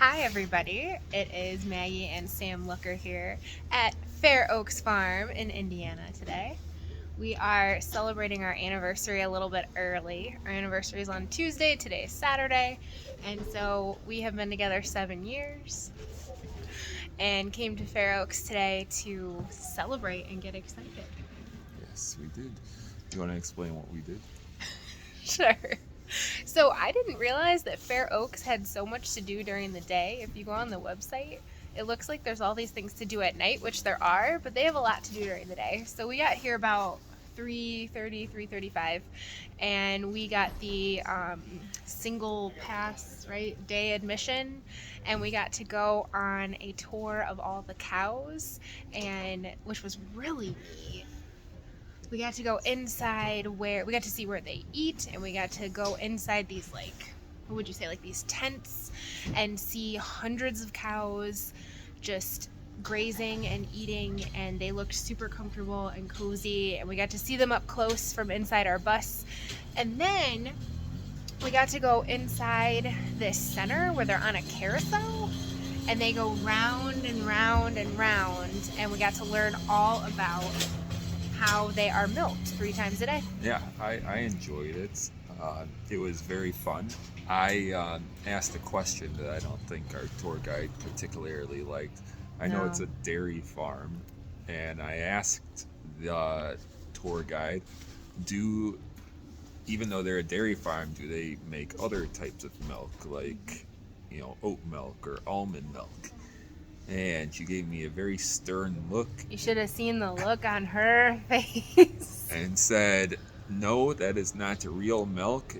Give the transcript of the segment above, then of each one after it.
Hi, everybody. It is Maggie and Sam Looker here at Fair Oaks Farm in Indiana today. We are celebrating our anniversary a little bit early. Our anniversary is on Tuesday, today is Saturday, and so we have been together 7 years and came to Fair Oaks today to celebrate and get excited. Yes, we did. Do you want to explain what we did? Sure. So I didn't realize that Fair Oaks had so much to do during the day. If you go on the website, it looks like there's all these things to do at night, which there are, but they have a lot to do during the day. So we got here about 3:30, 3:35, and we got the single pass, right, day admission, and we got to go on a tour of all the cows, and which was really neat. We got to go inside where we got to see where they eat, and we got to go inside these, like, what would you say, like these tents, and see hundreds of cows just grazing and eating, and they looked super comfortable and cozy, and we got to see them up close from inside our bus. And then we got to go inside this center where they're on a carousel, and they go round and round and round, and we got to learn all about how they are milked 3 times a day. Yeah, I enjoyed it. It was very fun. I asked a question that I don't think our tour guide particularly liked. I know it's No. a dairy farm, and I asked the tour guide, even though they're a dairy farm, do they make other types of milk, like, oat milk or almond milk? And she gave me a very stern look You should have seen the look on her face. and said, no, that is not real milk.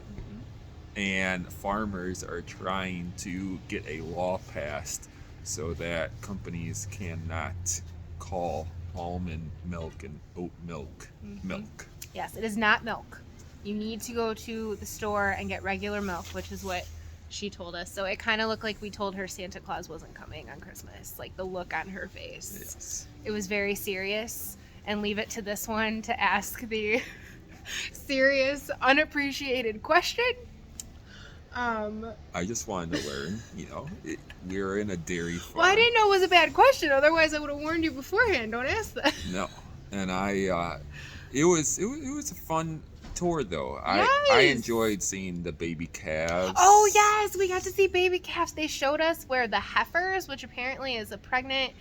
And farmers are trying to get a law passed so that companies cannot call almond milk and oat milk milk. Yes, it is not milk. You need to go to the store and get regular milk, which is what she told us. So it kind of looked like we told her Santa Claus wasn't coming on Christmas, like the look on her face. Yes. It was very serious. And leave it to this one to ask the serious, unappreciated question. I just wanted to learn, we're in a dairy farm. Well, I didn't know it was a bad question. Otherwise, I would have warned you beforehand. Don't ask that. No. And it was a fun tour though. Yes. I enjoyed seeing the baby calves. Oh, yes, we got to see baby calves. They showed us where the heifers, which apparently is a pregnant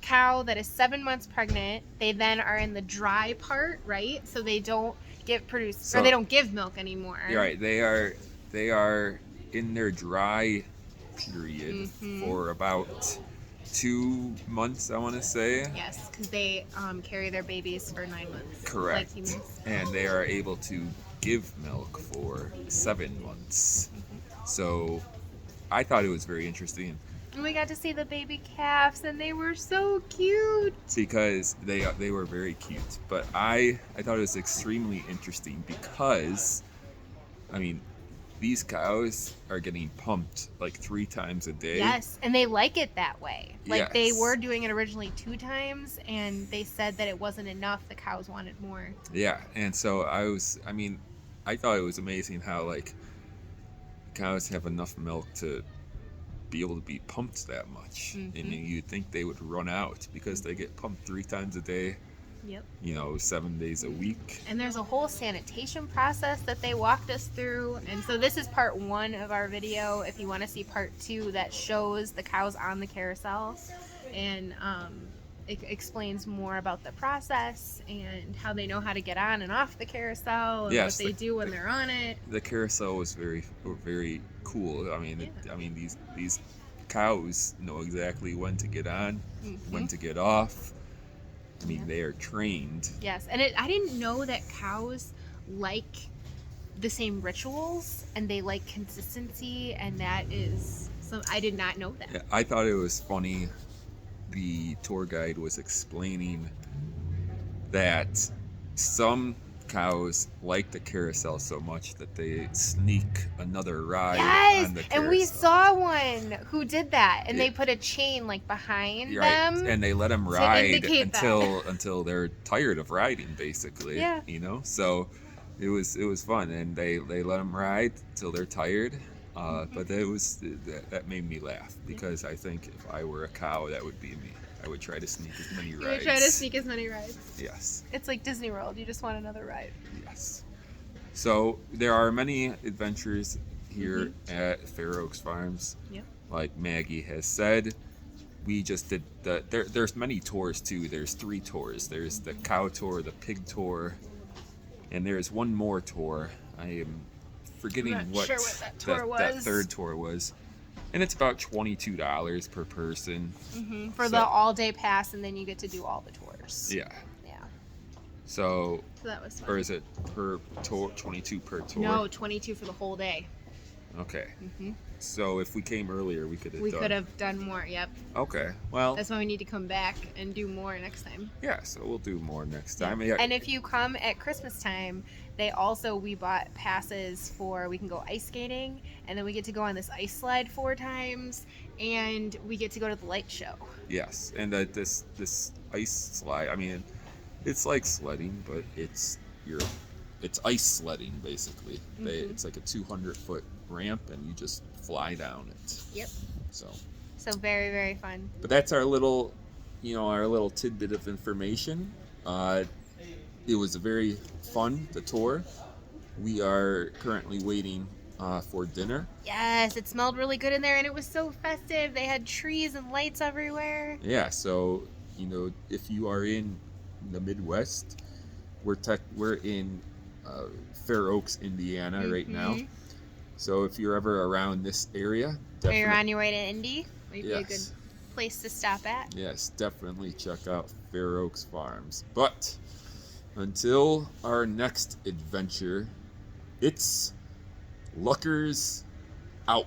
cow that is 7 months pregnant, they then are in the dry part, right? So they don't or they don't give milk anymore. You're right. They are in their dry period for about 2 months, I want to say. Yes, because they carry their babies for 9 months. Correct. Like humans. And they are able to give milk for 7 months. So I thought it was very interesting And we got to see the baby calves, and they were so cute. because they were very cute. But I thought it was extremely interesting because, I mean, these cows are getting pumped like 3 times a day. Yes, and they like it that way. Like, they Yes. were doing it originally 2 times, and they said that it wasn't enough. The cows wanted more. Yeah, and so I thought it was amazing how, like, cows have enough milk to be able to be pumped that much. And you'd think they would run out because they get pumped 3 times a day, Yep. 7 days a week. And there's a whole sanitation process that they walked us through. And so this is part 1 of our video. If you want to see part 2, that shows the cows on the carousel, and it explains more about the process and how they know how to get on and off the carousel, and Yes, what they do when they're on it. The carousel was very cool. I mean, these cows know exactly when to get on, when to get off. I mean, they are trained. Yes, and I didn't know that cows like the same rituals, and they like consistency, and that is I did not know that. Yeah, I thought it was funny. The tour guide was explaining that some cows like the carousel so much that they sneak another ride Yes, on the carousel. and we saw one who did that, and they Yeah. put a chain like behind Right, them. and they let them to ride indicate that. until they're tired of riding, basically. Yeah. So it was fun, and they let them ride till they're tired. But that made me laugh because I think if I were a cow, that would be me. I would try to sneak as many rides. You would try to sneak as many rides. Yes. It's like Disney World. You just want another ride. Yes. So there are many adventures here at Fair Oaks Farms. Yep. Like Maggie has said, we just did there's many tours too. There's 3 tours. There's the cow tour, the pig tour, and there's one more tour. I am forgetting I'm not what, sure what that tour that was. third tour was. And it's about $22 per person. For So- the all-day pass, and then you get to do all the tours. Yeah. Yeah. So, So that was fun. or is it per tour? 22 per tour? No, 22 for the whole day. Okay. hmm So if we came earlier, we could have We done. could have done more. Yep. Okay. Well, That's why we need to come back and do more next time. yeah. So we'll do more next time. Yeah. And if you come at Christmas time, we bought passes for, we can go ice skating, and then we get to go on this ice slide 4 times, and we get to go to the light show. Yes. And this ice slide. I mean, it's like sledding, but it's ice sledding basically. It's like a 200-foot ramp, and you just fly down it. Yep. So. So very, very fun. But that's our little tidbit of information. It was very fun, the tour. We are currently waiting for dinner. Yes, it smelled really good in there, and it was so festive. They had trees and lights everywhere. Yeah, so if you are in the Midwest, we're in Fair Oaks, Indiana right now. So if you're ever around this area, Or you're on your way to Indy, might be a good Yes. place to stop at. Yes, definitely check out Fair Oaks Farms. But until our next adventure, it's Luckers out.